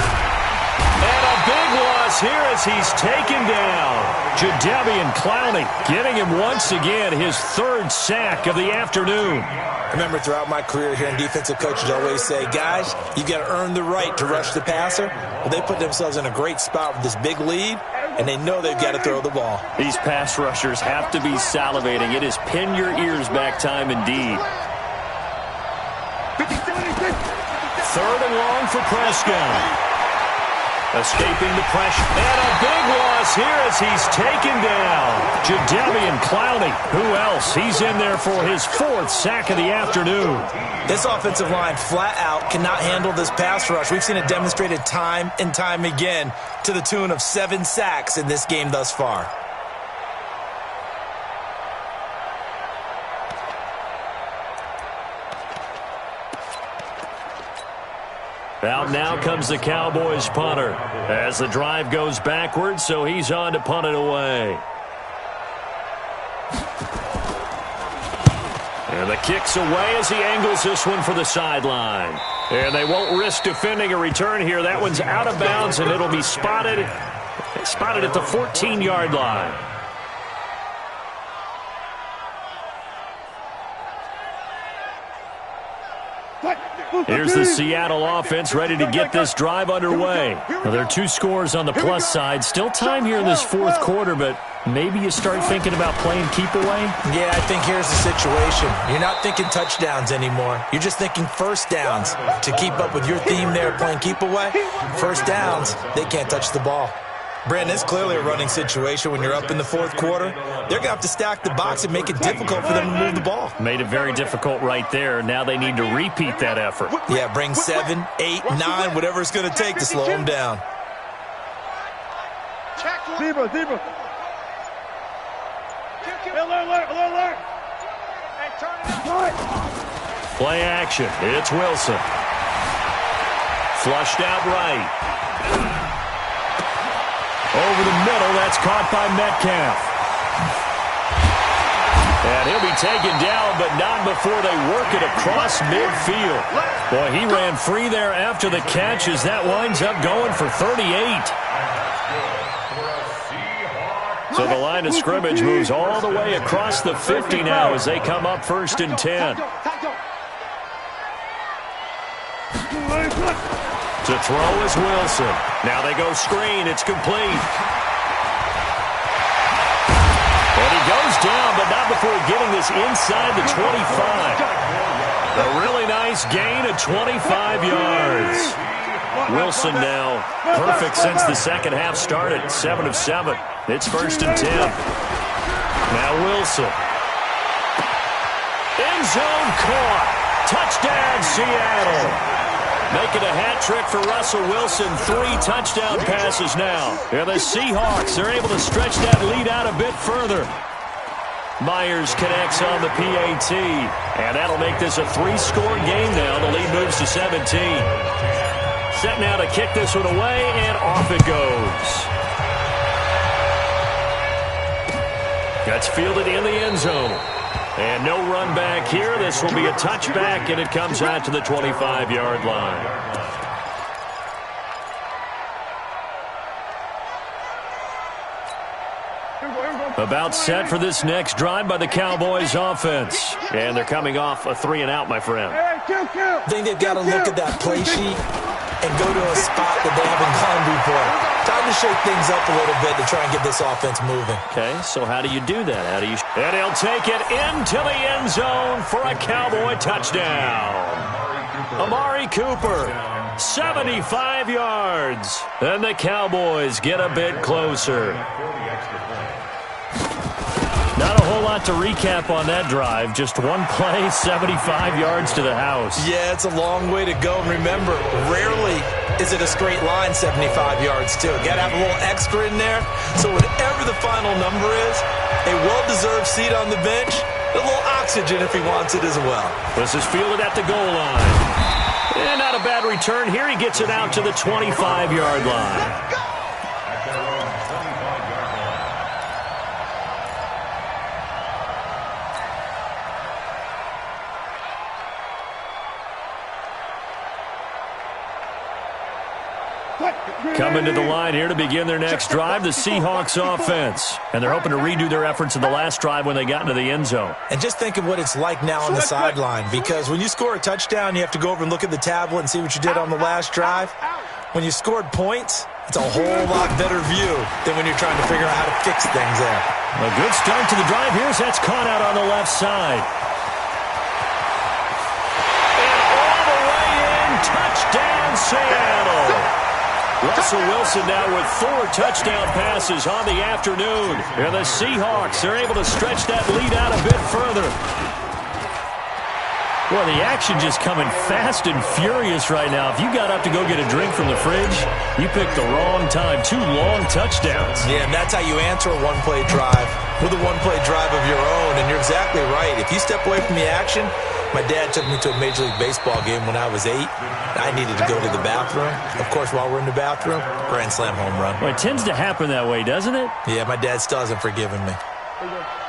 [SPEAKER 1] And a big loss here as he's taken down. Jadeveon Clowney getting him once again his 3rd sack of the afternoon.
[SPEAKER 4] I remember throughout my career hearing defensive coaches always say, guys, you got to earn the right to rush the passer. Well, they put themselves in a great spot with this big lead, and they know they've got to throw the ball.
[SPEAKER 1] These pass rushers have to be salivating. It is pin your ears back time indeed. 3rd and long for Prescott. Escaping the pressure. And a big loss here as he's taken down. Jadeveon Clowney. Who else? He's in there for his 4th sack of the afternoon.
[SPEAKER 4] This offensive line flat out cannot handle this pass rush. We've seen it demonstrated time and time again to the tune of 7 sacks in this game thus far.
[SPEAKER 1] Out now comes the Cowboys punter as the drive goes backwards, so he's on to punt it away. And the kick's away as he angles this one for the sideline. And they won't risk defending a return here. That one's out of bounds, and it'll be spotted at the 14-yard line. Here's the Seattle offense ready to get this drive underway. Now, there are 2 scores on the plus side. Still time here in this 4th quarter, but maybe you start thinking about playing keep away?
[SPEAKER 4] Yeah, I think here's the situation. You're not thinking touchdowns anymore. You're just thinking first downs. To keep up with your theme there playing keep away, first downs, they can't touch the ball. Brandon, it's clearly a running situation when you're up in the 4th quarter. They're going to have to stack the box and make it difficult for them to move the ball.
[SPEAKER 1] Made it very difficult right there. Now they need to repeat that effort.
[SPEAKER 4] Yeah, bring 7, 8, 9, whatever it's going to take to slow them down.
[SPEAKER 2] Zebra.
[SPEAKER 6] Alert. Hey, turn it up.
[SPEAKER 1] Play action. It's Wilson. Flushed out right. Over the middle. That's caught by Metcalf. And he'll be taken down, but not before they work it across midfield. Boy, he ran free there after the catch as that winds up going for 38. So the line of scrimmage moves all the way across the 50 now as they come up 1st and 10. To throw is Wilson. Now they go screen. It's complete. And he goes down, but not before getting this inside the 25. A really nice gain of 25 yards. Wilson now perfect since the second half started. 7 of 7. It's 1st and 10. Now Wilson. End zone caught. Touchdown, Seattle. Making a hat trick for Russell Wilson. 3 touchdown passes now. And the Seahawks are able to stretch that lead out a bit further. Myers connects on the PAT. And that'll make this a 3-score game now. The lead moves to 17. Set now to kick this one away, and off it goes. That's fielded in the end zone. And no run back here. This will be a touchback, and it comes out to the 25-yard line. About set for this next drive by the Cowboys offense. And they're coming off a 3-and-out, my friend.
[SPEAKER 4] I think they've got to look at that play sheet and go to a spot that they haven't gone before. Time to shake things up a little bit to try and get this offense moving.
[SPEAKER 1] Okay, so how do you do that? And he'll take it into the end zone for a Cowboy touchdown. Amari Cooper, 75 yards. And the Cowboys get a bit closer. Not a whole lot to recap on that drive. Just one play, 75 yards to the house.
[SPEAKER 4] Yeah, it's a long way to go. And remember, rarely is it a straight line 75 yards, too. Got to have a little extra in there. So whatever the final number is, a well-deserved seat on the bench, a little oxygen if he wants it as well.
[SPEAKER 1] This is fielded at the goal line. And not a bad return here. He gets it out to the 25-yard line. Coming to the line here to begin their next drive, the Seahawks offense. And they're hoping to redo their efforts in the last drive when they got into the end zone.
[SPEAKER 4] And just think of what it's like now on the sideline, because when you score a touchdown, you have to go over and look at the tablet and see what you did on the last drive. When you scored points, it's a whole lot better view than when you're trying to figure out how to fix things there.
[SPEAKER 1] A good start to the drive. Here's that's caught out on the left side. And all the way in, touchdown Seattle. Russell Wilson now with 4 touchdown passes on the afternoon. And the Seahawks are able to stretch that lead out a bit further. Well, the action just coming fast and furious right now. If you got up to go get a drink from the fridge, you picked the wrong time. 2 long touchdowns.
[SPEAKER 4] Yeah, and that's how you answer a one-play drive with a one-play drive of your own. And you're exactly right. If you step away from the action, my dad took me to a Major League Baseball game when I was 8. I needed to go to the bathroom. Of course, while we're in the bathroom, grand slam home run.
[SPEAKER 1] Well, it tends to happen that way, doesn't it?
[SPEAKER 4] Yeah, my dad still hasn't forgiven me.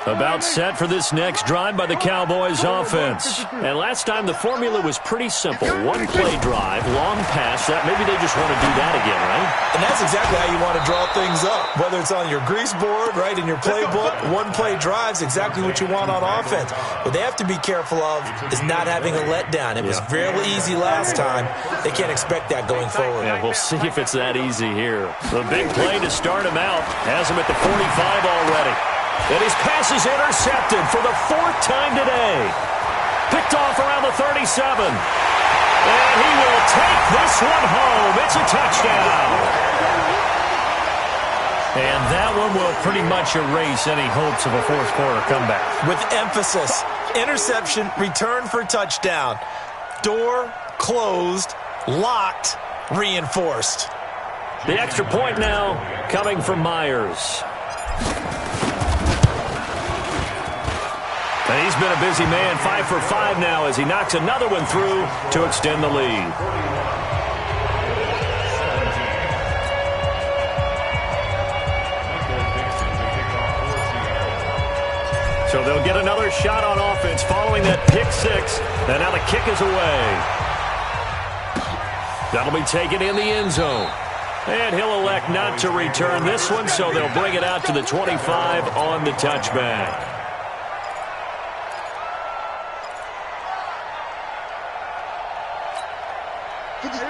[SPEAKER 1] About set for this next drive by the Cowboys offense. And last time the formula was pretty simple. One-play drive, long pass. That maybe they just want to do that again, right?
[SPEAKER 4] And that's exactly how you want to draw things up. Whether it's on your grease board, right, in your playbook, one-play drive's exactly what you want on offense. What they have to be careful of is not having a letdown. It was fairly easy last time. They can't expect that going forward.
[SPEAKER 1] Yeah, we'll see if it's that easy here. The big play to start him out has him at the 45 already. And his pass is intercepted for the 4th time today. Picked off around the 37. And he will take this one home. It's a touchdown. And that one will pretty much erase any hopes of a fourth-quarter comeback.
[SPEAKER 4] With emphasis, interception, return for touchdown. Door closed, locked, reinforced.
[SPEAKER 1] The extra point now coming from Myers. And he's been a busy man, 5 for 5 now as he knocks another one through to extend the lead. So they'll get another shot on offense following that pick six. And now the kick is away. That'll be taken in the end zone. And he'll elect not to return this one, so they'll bring it out to the 25 on the touchback.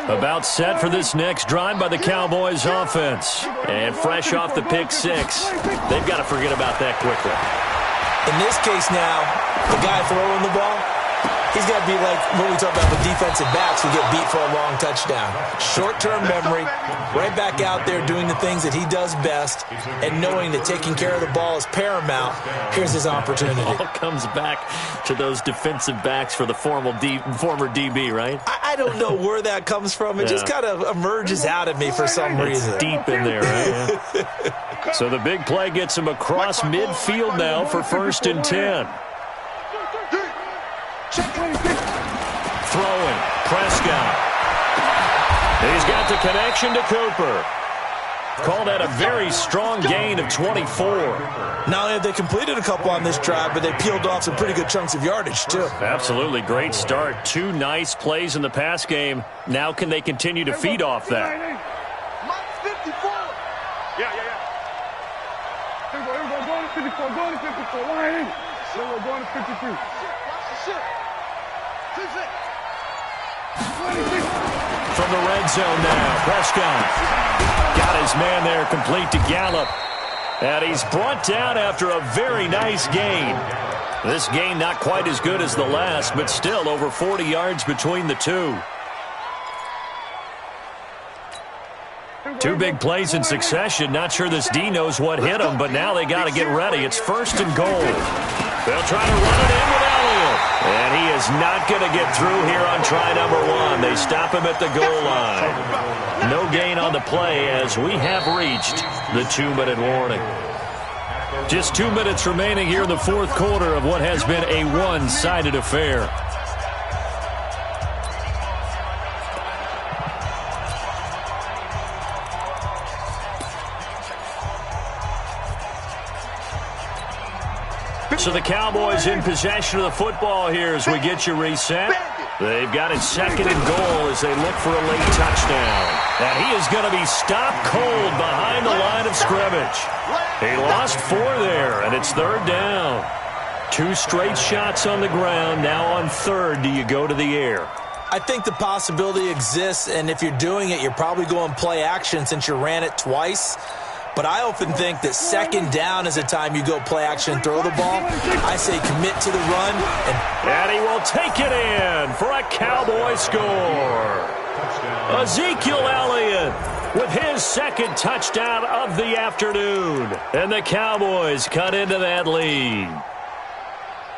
[SPEAKER 1] About set for this next drive by the Cowboys offense. And fresh off the pick six, they've got to forget about that quickly.
[SPEAKER 4] In this case now, the guy throwing the ball, he's got to be like what we talk about with defensive backs who get beat for a long touchdown. Short-term memory, right back out there doing the things that he does best, and knowing that taking care of the ball is paramount. Here's his opportunity.
[SPEAKER 1] It all comes back to those defensive backs for the former DB, right?
[SPEAKER 4] I don't know where that comes from. It just kind of emerges out of me for some reason.
[SPEAKER 1] It's deep in there, right? Yeah. So the big play gets him across midfield now for 1st and 10. Throwing, Prescott. He's got the connection to Cooper. Call that a very strong gain of 24.
[SPEAKER 4] Not only have they completed a couple on this drive, but they peeled off some pretty good chunks of yardage, too.
[SPEAKER 1] Absolutely. Great start. 2 nice plays in the pass game. Now can they continue to feed off that?
[SPEAKER 6] Yeah.
[SPEAKER 2] Here we go, go to 54, go to 54, line in. Here we go, go to 53. Watch the shit.
[SPEAKER 1] From the red zone now, Prescott got his man there complete to Gallup. And he's brought down after a very nice gain. This gain not quite as good as the last, but still over 40 yards between the two. 2 big plays in succession. Not sure this D knows what hit him, but now they got to get ready. It's 1st and goal. They'll try to run it in with Elliott. And he is not going to get through here on try number 1. They stop him at the goal line. No gain on the play as we have reached the 2-minute warning. Just 2 minutes remaining here in the 4th quarter of what has been a one-sided affair. So the Cowboys in possession of the football here as we get you reset. They've got it 2nd and goal as they look for a late touchdown. And he is going to be stopped cold behind the line of scrimmage. He lost 4 there, and it's 3rd down. 2 straight shots on the ground. Now on 3rd, do you go to the air?
[SPEAKER 4] I think the possibility exists, and if you're doing it, you're probably going play action since you ran it twice. But I often think that 2nd down is the time you go play action and throw the ball. I say commit to the run.
[SPEAKER 1] And he will take it in for a Cowboy score. Ezekiel Elliott with his 2nd touchdown of the afternoon. And the Cowboys cut into that lead.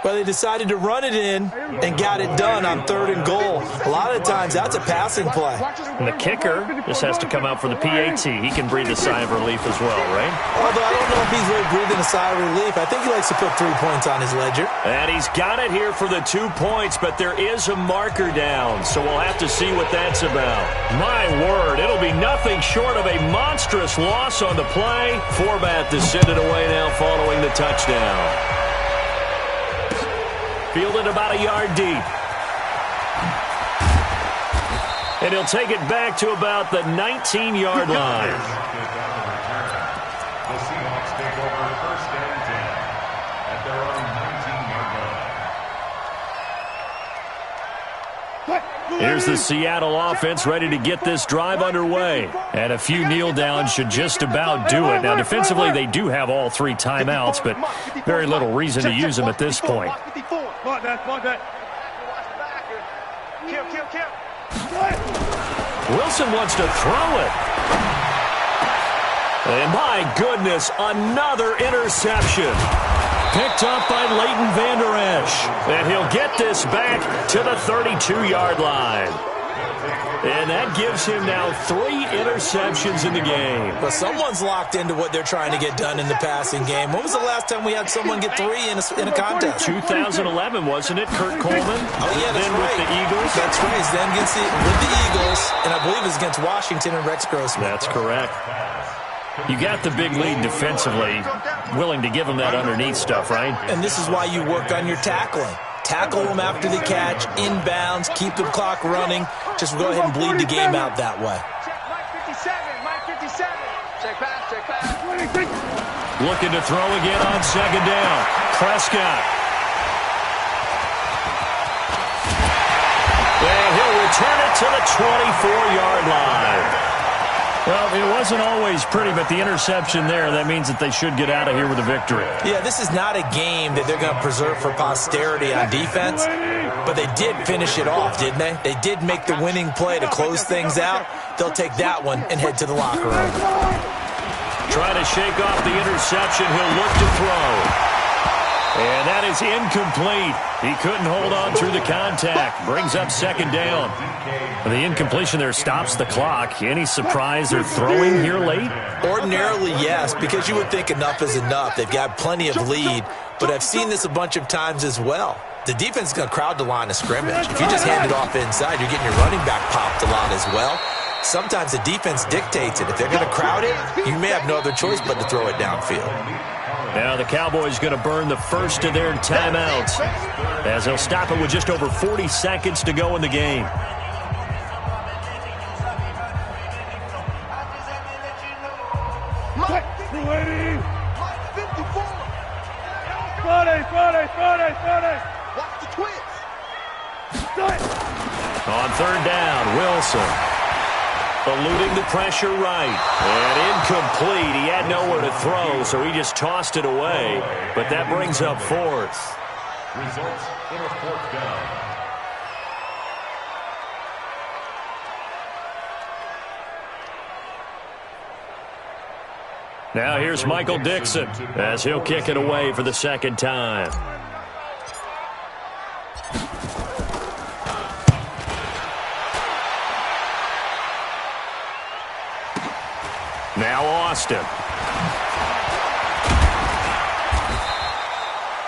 [SPEAKER 4] Well, they decided to run it in and got it done on 3rd and goal. A lot of times, that's a passing play.
[SPEAKER 1] And the kicker just has to come out for the PAT. He can breathe a sigh of relief as well, right?
[SPEAKER 4] Although I don't know if he's really breathing a sigh of relief. I think he likes to put 3 points on his ledger.
[SPEAKER 1] And he's got it here for the 2 points, but there is a marker down, so we'll have to see what that's about. My word, it'll be nothing short of a monstrous loss on the play. Forbat to send it away now following the touchdown. Fielded about a yard deep. And he'll take it back to about the 19-yard line.
[SPEAKER 5] The Seahawks take over 1st and 10 at their own 19-yard line.
[SPEAKER 1] Here's the Seattle offense ready to get this drive underway. And a few kneel downs should just about do it. Now, defensively, they do have all 3 timeouts, but very little reason to use them at this point.
[SPEAKER 2] Block that.
[SPEAKER 6] Kill.
[SPEAKER 1] Wilson wants to throw it. And my goodness, another interception. Picked up by Leighton Vander Esch. And he'll get this back to the 32-yard line. And that gives him now 3 interceptions in the game.
[SPEAKER 4] Well, someone's locked into what they're trying to get done in the passing game. When was the last time we had someone get 3 in a contest?
[SPEAKER 1] 2011, wasn't it, Kurt Coleman?
[SPEAKER 4] Oh, yeah, that's
[SPEAKER 1] then
[SPEAKER 4] right.
[SPEAKER 1] with the Eagles.
[SPEAKER 4] That's right. He's then with the Eagles, and I believe it's against Washington and Rex Grossman.
[SPEAKER 1] That's correct. You got the big lead defensively, willing to give them that underneath stuff, right?
[SPEAKER 4] And this is why you work on your tackling. Tackle them after the catch, inbounds, keep the clock running. Just go ahead and bleed the game out that way.
[SPEAKER 6] Check Mike 57, Mike 57. Check pass, check pass.
[SPEAKER 1] Looking to throw again on second down. Prescott. And he'll return it to the 24-yard line. Well, it wasn't always pretty, but the interception there, that means that they should get out of here with a victory.
[SPEAKER 4] Yeah, this is not a game that they're going to preserve for posterity on defense, but they did finish it off, didn't they? They did make the winning play to close things out. They'll take that one and head to the locker room.
[SPEAKER 1] Trying to shake off the interception. He'll look to throw. And that is incomplete. He couldn't hold on through the contact. Brings up second down. The incompletion there stops the clock. Any surprise they're throwing here late?
[SPEAKER 4] Ordinarily, yes, because you would think enough is enough. They've got plenty of lead, but I've seen this a bunch of times as well. The defense is going to crowd the line of scrimmage. If you just hand it off inside, you're getting your running back popped a lot as well. Sometimes the defense dictates it. If they're going to crowd it, you may have no other choice but to throw it downfield.
[SPEAKER 1] Now the Cowboys going to burn the first of their timeouts as they'll stop it with just over 40 seconds to go in the game.
[SPEAKER 2] Friday.
[SPEAKER 3] Watch the twins.
[SPEAKER 1] On third down, Wilson. Eluding the pressure right. And incomplete. He had nowhere to throw, so he just tossed it away. But that brings up fourth.
[SPEAKER 5] Results in a 4th down.
[SPEAKER 1] Now here's Michael Dixon as he'll kick it away for the second time. Now Austin.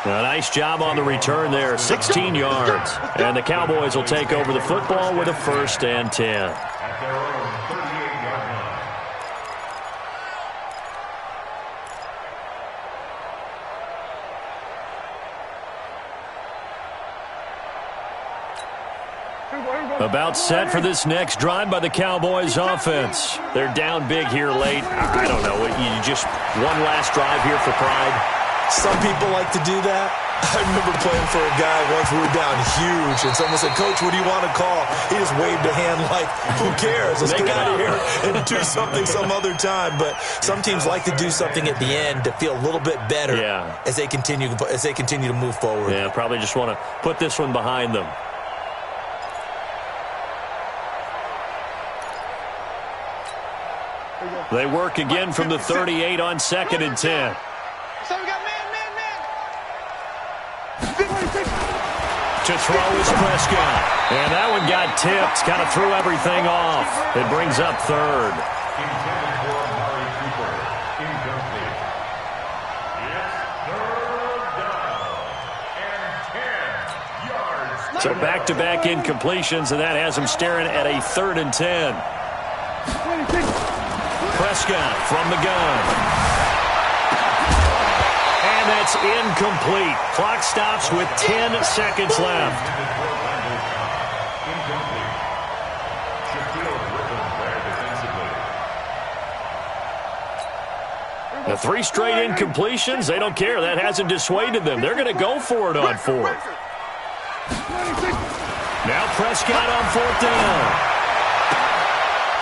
[SPEAKER 1] A nice job on the return there, 16 yards. And the Cowboys will take over the football with a 1st and 10.
[SPEAKER 5] At their own 38-yard line.
[SPEAKER 1] About set for this next drive by the Cowboys offense. They're down big here late. I don't know. You just one last drive here for pride.
[SPEAKER 4] Some people like to do that. I remember playing for a guy once we were down huge, and someone said, "Coach, what do you want to call?" He just waved a hand like, "Who cares? Let's get out of here and do something some other time." But some teams like to do something at the end to feel a little bit better as they continue to move forward.
[SPEAKER 1] Yeah, probably just want to put this one behind them. They work again from the 38 on 2nd and 10.
[SPEAKER 6] So we got man.
[SPEAKER 1] To throw is Prescott. And that one got tipped. Kind of threw everything off. It brings up 3rd.
[SPEAKER 5] Intended for Amari Cooper. Incomplete. It's 3rd down and 10 yards.
[SPEAKER 1] So back-to-back incompletions, and that has him staring at a 3rd and 10. Prescott from the gun. And that's incomplete. Clock stops with 10 seconds left.
[SPEAKER 5] Incomplete. Shaquille Griffin there defensively.
[SPEAKER 1] The 3 straight incompletions, they don't care. That hasn't dissuaded them. They're going to go for it on 4th. Now Prescott on 4th down.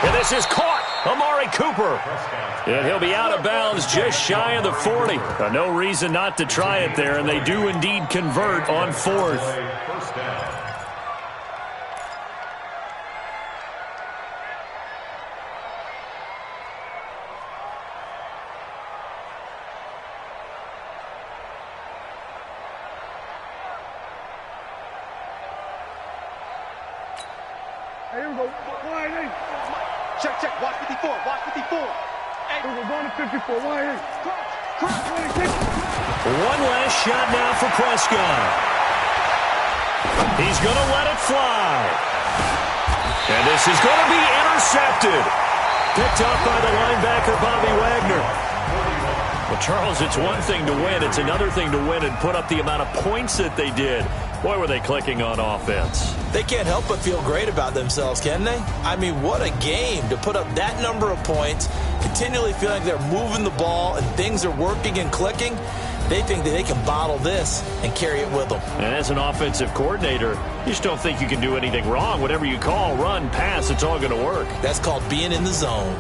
[SPEAKER 1] And this is caught. Amari Cooper. And he'll be out of bounds just shy of the 40. No reason not to try it there, and they do indeed convert on 4th.
[SPEAKER 5] 1st down.
[SPEAKER 2] Here we go. wide 8.
[SPEAKER 3] Check, check, watch 54, watch 54. Hey,
[SPEAKER 2] We're going to 54, wide 8.
[SPEAKER 1] One last shot now for Prescott. He's going to let it fly. And this is going to be intercepted. Picked up by the linebacker, Bobby Wagner. Well, Charles, it's one thing to win. It's another thing to win and put up the amount of points that they did. Boy, were they clicking on offense.
[SPEAKER 4] They can't help but feel great about themselves, can they? I mean, what a game to put up that number of points, continually feeling like they're moving the ball and things are working and clicking. They think that they can bottle this and carry it with them.
[SPEAKER 1] And as an offensive coordinator, you just don't think you can do anything wrong. Whatever you call, run, pass, it's all going to work.
[SPEAKER 4] That's called being in the zone.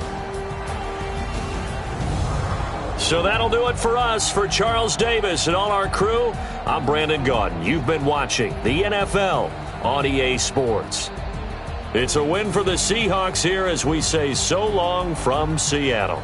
[SPEAKER 1] So that'll do it for us. For Charles Davis and all our crew, I'm Brandon Gaudin. You've been watching the NFL on EA Sports. It's a win for the Seahawks here as we say so long from Seattle.